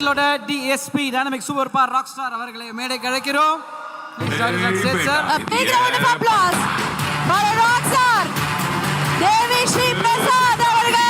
DSP Dynamic Superstar Rockstar அவர்களை மேடைக்கு அழைக்கிறோம். A big round of applause for a rockstar Devi Sri Prasad அவர்கள்.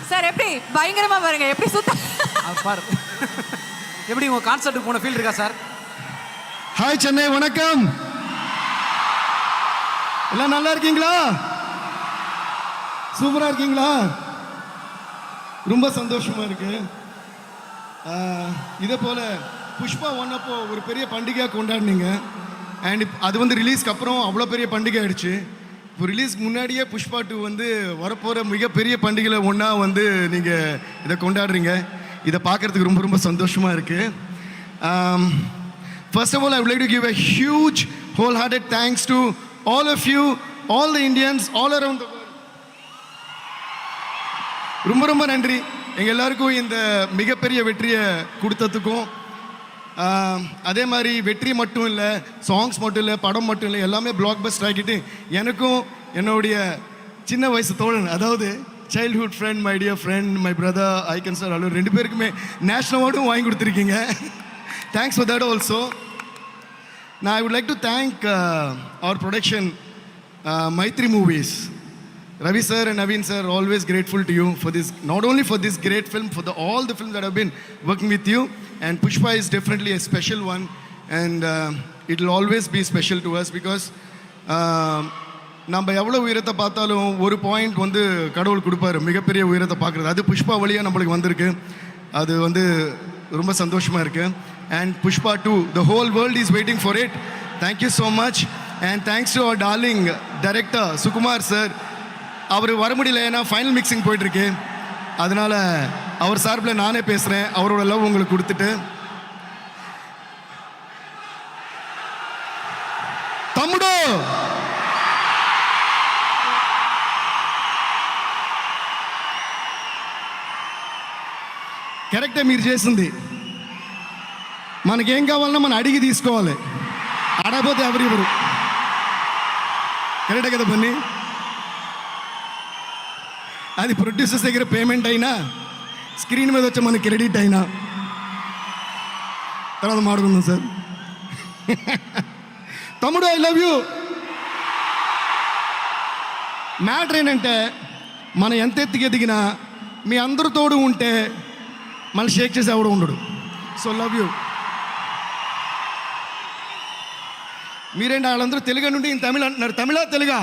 Sir எப்படி பயங்கரமா பாருங்க எப்படி சுத்த பாரு எப்படி உங்க கான்சர்ட்டுக்கு போன ஃபீல் இருக்கா சார்? ஹாய் சென்னை, வணக்கம். எல்லாம் நல்லா இருக்கீங்களா? சூப்பரா இருக்கீங்களா? ரொம்ப சந்தோஷமா இருக்கு. இதே போல புஷ்பா 1 அப்போ ஒரு பெரிய பண்டிகையாக கொண்டாடினீங்க. அண்ட் அது வந்து ரிலீஸ்க்கு அப்புறம் அவ்வளோ பெரிய பண்டிகை ஆயிடுச்சு. இப்போ ரிலீஸ்க்கு முன்னாடியே புஷ்பா 2 வந்து வரப்போகிற மிகப்பெரிய பண்டிகையில் ஒன்றா வந்து நீங்கள் இதை கொண்டாடுறீங்க. இதை பார்க்குறதுக்கு ரொம்ப ரொம்ப சந்தோஷமாக இருக்குது. First of all, I would like to give a huge, wholehearted thanks to all of you, all the Indians, all around the world. ரொம்ப ரொம்ப நன்றி எங்கள் எல்லாருக்கும் இந்த மிகப்பெரிய வெற்றியை கொடுத்ததுக்கும். அதே மாதிரி வெற்றி மட்டும் இல்லை, சாங்ஸ் மட்டும் இல்லை, படம் மட்டும் இல்லை, எல்லாமே பிளாக் பஸ்டர் ஆகிட்டு எனக்கும் என்னுடைய சின்ன வயசு தோழன், அதாவது childhood friend, my dear friend, my brother icon sir, Allur 2 பேருக்குமே நேஷ்னல் அவார்டும் வாங்கி கொடுத்துருக்கீங்க. Thanks for that also. Now I would like to thank our production, Maitri Movies. Ravi sir and Naveen sir, always grateful to you for this, not only for this great film, for all the films that have been working with you. And Pushpa is definitely a special one, and it will always be special to us because நம்ம எவ்வளோ உயரத்தை பார்த்தாலும் ஒரு point வந்து கடவுள் கொடுப்பாரு, மிகப்பெரிய உயரத்தை பார்க்குறது. அது புஷ்பா வழியாக நம்மளுக்கு வந்திருக்கு. அது வந்து ரொம்ப சந்தோஷமாக இருக்குது. And Pushpa 2, the whole world is waiting for it. Thank you so much. And thanks to our darling director Sukumar sir. அவர் வர முடியல, ஏன்னா ஃபைனல் மிக்சிங் போயிட்டுருக்கு. அதனால் அவர் சார்பில் நானே பேசுகிறேன். அவரோட லவ் உங்களுக்கு கொடுத்துட்டு, తమ్ముడు కరెక్టే మీరు చేసింది. మనకేం కావాలన్నా మనం అడిగి తీసుకోవాలి, అడగపోతే ఎవరు కరెక్టే కదా పని. అది ప్రొడ్యూసర్స్ దగ్గర పేమెంట్ అయినా, స్క్రీన్ మీద వచ్చి మనకి క్రెడిట్ అయినా తర్వాత మాట్లాడుకుందాం సార్. తమ్ముడు ఐ లవ్ యూ. మ్యాటర్ ఏంటంటే మనం ఎంత ఎత్తుకి ఎదిగినా మీ అందరు తోడు ఉంటే మళ్ళీ షేక్ చేసి ఎవడు ఉండడు. So love you. మీరేంటి వాళ్ళందరూ తెలుగు నుండి తమిళ అంటున్నారు. తమిళ తెలుగా?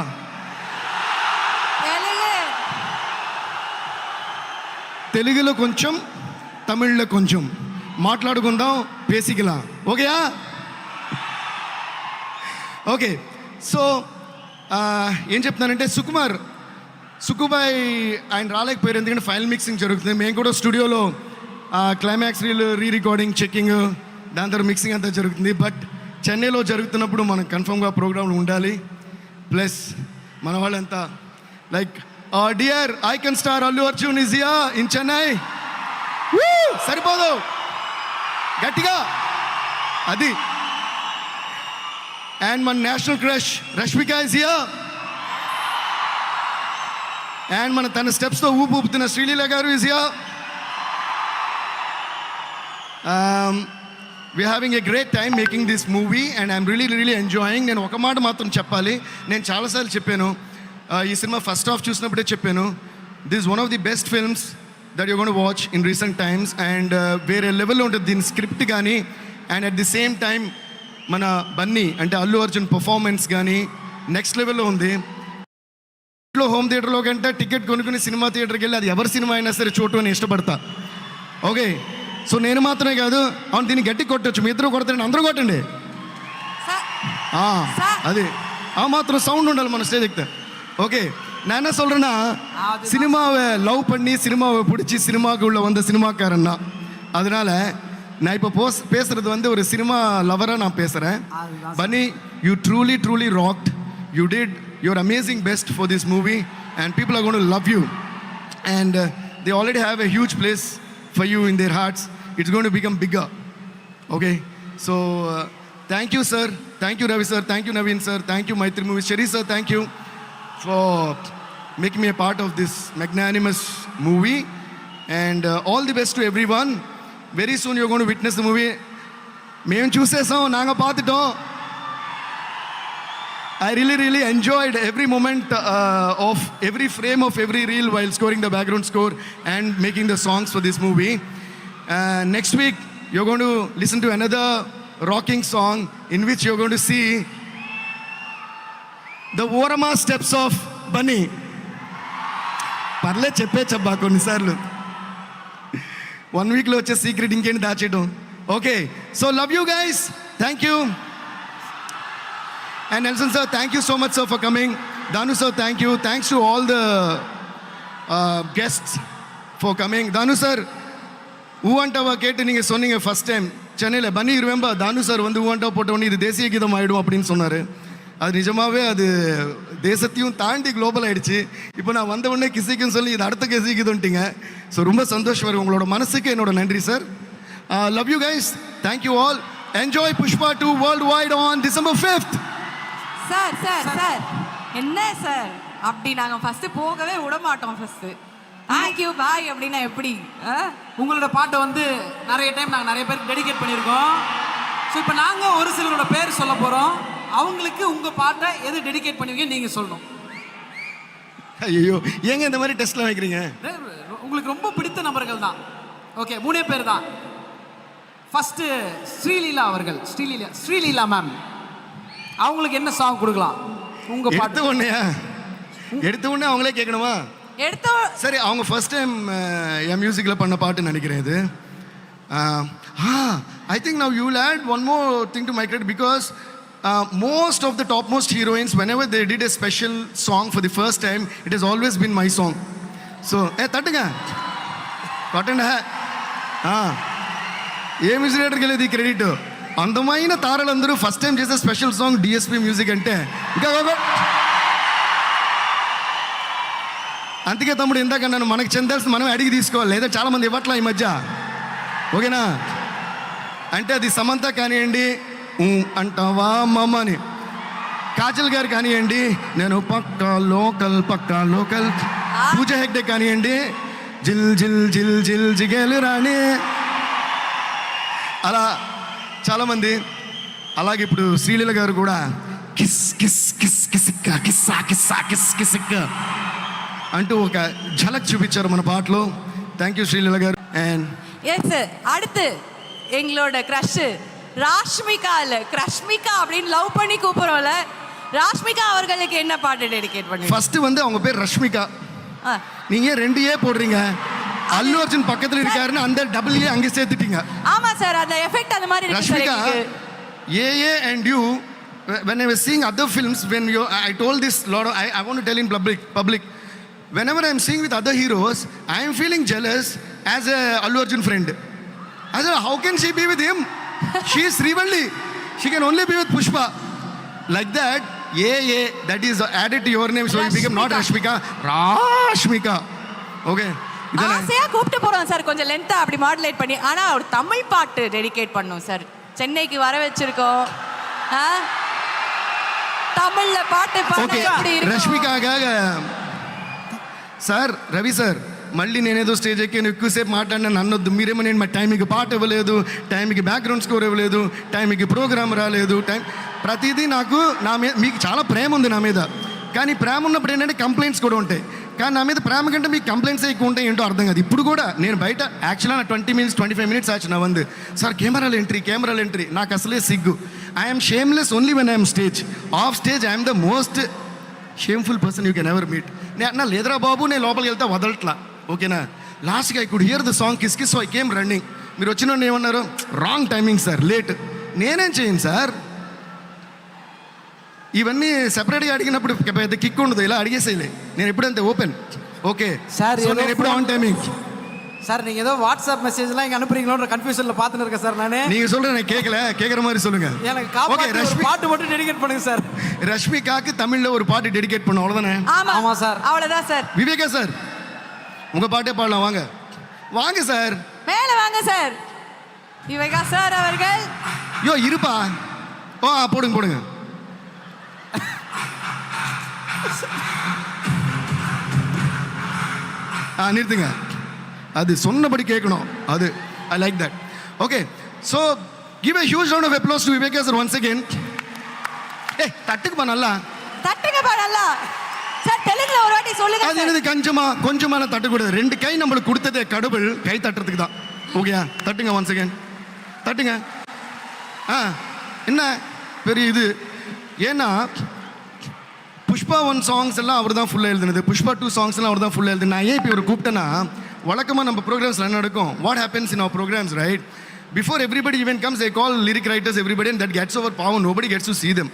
తెలుగులో కొంచెం, తమిళ్లో కొంచెం మాట్లాడుకుందాం, బేసిక్లా ఓకేయా? ఓకే. సో ఏం చెప్తున్నానంటే సుకుబాయ్ ఆయన రాలేకపోయారు, ఎందుకంటే ఫైనల్ మిక్సింగ్ జరుగుతుంది. మేము కూడా స్టూడియోలో క్లైమాక్స్ రీ రికార్డింగ్, చెక్కింగ్, దాని తర్వాత మిక్సింగ్ అంతా జరుగుతుంది. బట్ చెన్నైలో జరుగుతున్నప్పుడు మనం కన్ఫర్మ్గా ప్రోగ్రాంలు ఉండాలి. ప్లస్ మన వాళ్ళంతా like dear icon star Allu Arjun is here in Chennai. సరిపోదు, గట్టిగా అది. అండ్ మన national crush Rashmika is here. And మన తన స్టెప్స్తో ఊపుతున్న శ్రీలీల గారు is here. We're having a great time making this movie and I'm really enjoying. నేను ఒక మాట మాత్రం చెప్పాలి, నేను చాలాసార్లు చెప్పాను, ఈ సినిమా ఫస్ట్ హాఫ్ చూసినప్పుడే చెప్పాను, this is one of the best films that you gonna watch in recent times. And వేరే లెవెల్లో ఉంటుంది దీని స్క్రిప్ట్ కానీ, and at the same time మన బన్నీ అంటే అల్లు అర్జున్ పర్ఫార్మెన్స్ కానీ నెక్స్ట్ లెవెల్లో ఉంది. హోమ్ థియేటర్లో కంటే టికెట్ కొనుక్కుని సినిమా థియేటర్కి వెళ్ళి అది ఎవరి సినిమా అయినా సరే చూడటం నేను ఇష్టపడతా. ఓకే, సో నేను మాత్రమే కాదు, అవును దీన్ని గట్టి కొట్టచ్చు, మీ ఇద్దరు కొడతారండి, అందరూ కొట్టండి. అది ఆ మాత్రం సౌండ్ ఉండాలి మన స్టేజ్ ఎక్కితే. ఓకే, நான் என்ன சொல்கிறேன்னா சினிமாவை லவ் பண்ணி சினிமாவை பிடிச்சி சினிமாவுக்கு உள்ள வந்த சினிமாக்காரன் தான். அதனால நான் இப்போ பேசுறது வந்து ஒரு சினிமா லவராக நான் பேசுகிறேன். பனி, you truly wrought. You did your amazing best for this movie and people are going to love you and they already have a huge place for you in their hearts. It's going to become bigger. Okay, so thank you sir, thank you Ravi sir, thank you Naveen sir, thank you Maitri Movies, Sherry sir, thank you for making me a part of this magnanimous movie and all the best to everyone. Very soon you're going to witness the movie. మేము చూసేసాం, నాంగ పాతిటం. I really enjoyed every moment of every frame of every reel while scoring the background score and making the songs for this movie. Next week, you're going to listen to another rocking song in which you're going to see the Vorama steps of Bunny. Parle cheppe chabba konnisarlu. 1 week lo vache secret inkendi daachedam. Okay, so love you guys. Thank you. And Nelson sir, thank you so much sir for coming. Danu sir, thank you. Thanks to all the guests for coming. Danu sir, ஊவண்டவா கேட்டு நீங்கள் சொன்னீங்க first time சென்னையில். பனி remember தானு sir வந்து ஊவண்டவா போட்டவொடனே இது தேசிய கீதம் ஆகிடும் அப்படின்னு சொன்னார். அது நிஜமாகவே அது தேசத்தையும் தாண்டி குளோபல் ஆகிடுச்சு. இப்போ நான் வந்த உடனே கிசிக்குன்னு சொல்லி இது அடுத்த கிசி கீதம்ட்டிங்க. ஸோ ரொம்ப சந்தோஷம் வரும். உங்களோட மனசுக்கு என்னோட நன்றி sir. Love you guys. Thank you all. Enjoy Pushpa 2 world wide on December 5th. Sir sir sir என்ன சார் அப்படி நாங்கள் ஃபஸ்ட்டு போகவே விட மாட்டோம். ஃபஸ்ட்டு தேங்க்யூ பாய் அப்படின்னா எப்படி? உங்களோட பாட்டை வந்து நிறைய டைம் நாங்கள் நிறைய பேருக்கு டெடிகேட் பண்ணியிருக்கோம். ஸோ இப்போ நாங்கள் ஒரு சிலரோட பேர் சொல்ல போகிறோம். அவங்களுக்கு உங்கள் பாட்டை எது டெடிகேட் பண்ணுவீங்கன்னு நீங்கள் சொல்லணும். ஐயோ, ஏங்க இந்த மாதிரி டெஸ்ட்லாம் வைக்கிறீங்க? உங்களுக்கு ரொம்ப பிடித்த நபர்கள் தான். ஓகே, 3 பேர் தான். ஃபஸ்ட்டு ஸ்ரீலீலா அவர்கள். ஸ்ரீலீலா மேம், அவங்களுக்கு என்ன சாங் கொடுக்கலாம்? உங்கள் பாட்டு எடுத்த உடனே அவங்களே கேட்கணுமா? சரி, அவங்க ஃபர்ஸ்ட் டைம் என் மியூசிக்கில் பண்ண பாட்டுன்னு நினைக்கிறேன் இது. I think now you will add one more thing to my credit because most of the topmost heroines, whenever they did a special song for the first time, it has always been my song. So, తట్టుగా కొట్టండి. ఏ music డైరెక్టర్కి వెళ్ళేది credit? అందమైన తారలందరూ first time చేసే special song DSP music అంటే ఇంకా అందుకే తమ్ముడు ఇందాక నన్ను మనకు చెందాల్సింది మనం అడిగి తీసుకోవాలి, లేదా చాలామంది ఇవ్వట్లా ఈ మధ్య. ఓకేనా? అంటే అది సమంత కానివ్వండి, అంటావా మమ్మ అని, కాజల్ గారు కానివ్వండి, నేను పక్కా లోకల్, పూజా హెగ్డే కానివ్వండి, జిల్ జిల్ జిల్ జిల్ జిగేలు రాణి, అలా చాలామంది. అలాగే ఇప్పుడు శ్రీలీల గారు కూడా కిస్ కిస్ కిస్ కిసిక్క కిస్సా కిస్సా కిస్ కిసిక్క అంటూ ఒక ఝలక్ చూపించారు మన పాటలో. థ్యాంక్ యూ శ్రీలీల గారు. అండ్ எஸ் அடுத்து எங்களோட க்ரஷ் கிரஷ்மிகா அப்படின்னு லவ் பண்ணி கூப்பிடுறோம்ல, ராஷ்மிகா அவர்களுக்கு என்ன பாட்டு டெடிகேட் பண்ணி? ஃபர்ஸ்ட் வந்து அவங்க பேர் ரஷ்மிகா. நீங்க 2 போடுறீங்க. அல்லு அர்ஜுன் பக்கத்துல இருக்காருன்னு அந்த டபுள் ஏ அங்கே சேர்த்துட்டீங்க. ஆமா சார், அந்த எஃபெக்ட் அந்த மாதிரி இருக்கு. ரஷ்மிகா ஏ and you, when I was seeing other films, when you I told this lot of, I want to tell in public whenever I am seeing with other heroes, I am feeling jealous as a Allu Arjun friend. I said, how can she be with him? She is Srivalli. She can only be with Pushpa. Like that, that is added to your name, so you become not Rashmika, Rashmika. Okay. ஆசையா கூப்பிட்டு போறோம் sir, கொஞ்சம் லென்த்தா அப்படி modulate பண்ணி. ஆனா ஒரு தமிழ் பாட்டு dedicate பண்ணோம் சார். சென்னைக்கு வர வச்சிருக்கோம், தமிழ்ல பாட்டு பாட எப்படி இருக்கு? రష్మికగా సార్, రవి సార్, మళ్ళీ నేనేదో స్టేజ్ ఎక్కి ఎక్కువసేపు మాట్లాడినా నన్నొద్దు. మీరేమో నేను మా టైంకి పాట ఇవ్వలేదు, టైంకి బ్యాక్గ్రౌండ్ స్కోర్ ఇవ్వలేదు, టైంకి ప్రోగ్రామ్ రాలేదు, ప్రతిదీ నాకు నా మీద మీకు చాలా ప్రేమ ఉంది నా మీద. కానీ ప్రేమ ఉన్నప్పుడు ఏంటంటే కంప్లైంట్స్ కూడా ఉంటాయి. కానీ నా మీద ప్రేమ కంటే మీకు కంప్లైంట్స్ ఎక్కువ ఉంటాయి, ఏంటో అర్థం కాదు. ఇప్పుడు కూడా నేను బయట యాక్చువల్గా నా 25 minutes ఆச்சு நான் வந்து సార్ కెమెరాలు ఎంట్రీ నాకు అసలే సిగ్గు. I'm shameless only when I'm stage. Of stage I'm the most shameful person you can ever meet. నా లేదరా బాబు, నేను లోపలికి వెళ్తే వదలట్లా. ఓకేనా? లాస్ట్గా I could hear the song kiss kiss, so I came running. మీరు వచ్చిన ఏమన్నారు? Wrong timing sir, late. నేనేం చేయను సార్. ఇవన్నీ సెపరేట్గా అడిగినప్పుడు పెద్ద కిక్ ఉండదు, ఇలా అడిగేసేయలే. నేను ఎప్పుడు అంతే ఓపెన్. ఓకే Sir, సో నేను ఎప్పుడు ఆన్ టైమింగ్. சார் நீங்கள் ஏதோ வாட்ஸ்அப் மெசேஜ்லாம் இங்கே அனுப்புறீங்களோன்ற கன்ஃபியூஷனில் பார்த்துன்னு இருக்கேன் சார் நான். நீங்க சொல்ற நான் கேட்குற மாதிரி சொல்லுங்க. எனக்கு ஓகே காப்பாற்றி ஒரு ரஷ்மி, பாட்டு மட்டும் டெடிகேட் பண்ணுங்க சார். ரஷ்மிகாக்கு தமிழ்ல ஒரு பாட்டு டெடிகேட் பண்ணோம், அவ்வளவுதானே? ஆமா ஆமா சார். அவ்வளவுதான் சார். விவேகா சார் உங்க பாட்டே பாடலாம், வாங்க வாங்க சார். மேல வாங்க சார். விவேகா சார் அவர்கள். யோ இருப்பா. போடுங்க போடுங்க. நிறுத்துங்க, அது சொன்னபடி கேட்கணும், அது I like that. Okay so give a huge round of applause to Viveka sir once again. தட்டுக்குப்பா நல்லா தட்டுங்கப்பா நல்லா. சார் தெலுங்குல ஒரு வாட்டி சொல்லுங்க அது சார். என்னது கொஞ்சமான தட்டக்கூடாது, 2 கை நம்மளுக்கு கொடுத்ததே கடவுள் கை தட்டுறதுக்கு தான். ஓகேயா, தட்டுங்க ஒன்ஸ் அகேன், தட்டுங்க. என்ன பெரிய இது, ஏன்னா புஷ்பா 1 சாங்ஸ் எல்லாம் அவர் தான் ஃபுல்லாக எழுதுனது, புஷ்பா 2 சாங்ஸ் எல்லாம் அவர் தான் ஃபுல்லாக எழுதுனது. நான் ஏன் இப்போ இவர் கூப்பிட்டேன்னா, வழக்கமாக நம்ம ப்ரோக்ராம்ஸில் என்ன நடக்கும், what happens in our programs right, before everybody even comes I call lyric writers everybody and that gets over பாவம், nobody gets to see them.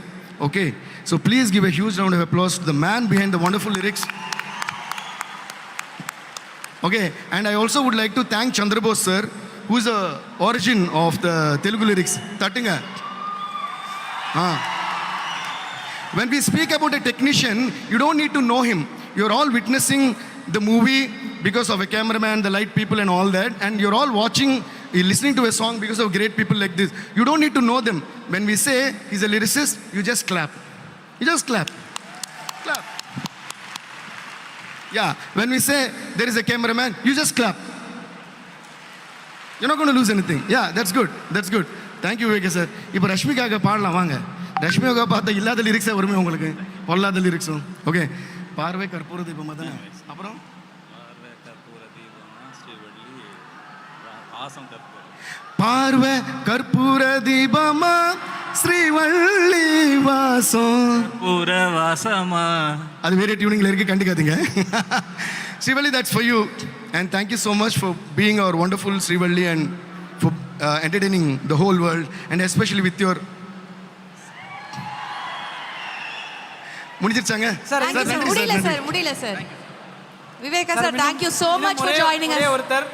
Okay, so please give a huge round of applause to the man behind the wonderful lyrics. Okay, and I also would like to thank Chandrabose sir, who is the origin of the Telugu lyrics. Tattinga. When we speak about a technician, you don't need to know him. You're all witnessing the movie because of a cameraman, the light people and all that, and you're all watching, you're listening to a song because of great people like this. You don't need to know them. When we say he's a lyricist, you just clap. You just clap. Clap. Yeah, when we say there is a cameraman, you just clap. You're not going to lose anything. Yeah, that's good. That's good. Thank you, Vivek sir. இப்போ ரஷ்மிகாக பாடலாம் வாங்க. ரஷ்மிகாக பார்த்தா இல்லாத லிரிக்ஸே வருமே உங்களுக்கு, பொல்லாத லிரிக்ஸும். Okay, பார்வை கற்பூர தீபம் தானே. அப்புறம் பார்வை கற்பூர தீபமா ஸ்ரீவள்ளி வாசம் பூரவாசமா, அது வேற டியூனிங்ல இருக்கு, கண்டுக்காதீங்க. Srivalli, that's for you, and thank you so much for being our wonderful Srivalli and for entertaining the whole world, and especially with your முடிஞ்சிருச்சாங்க சார் Thank you, sir. முடியல sir. Viveka sir, thank you so much for joining us. ஒருத்தர்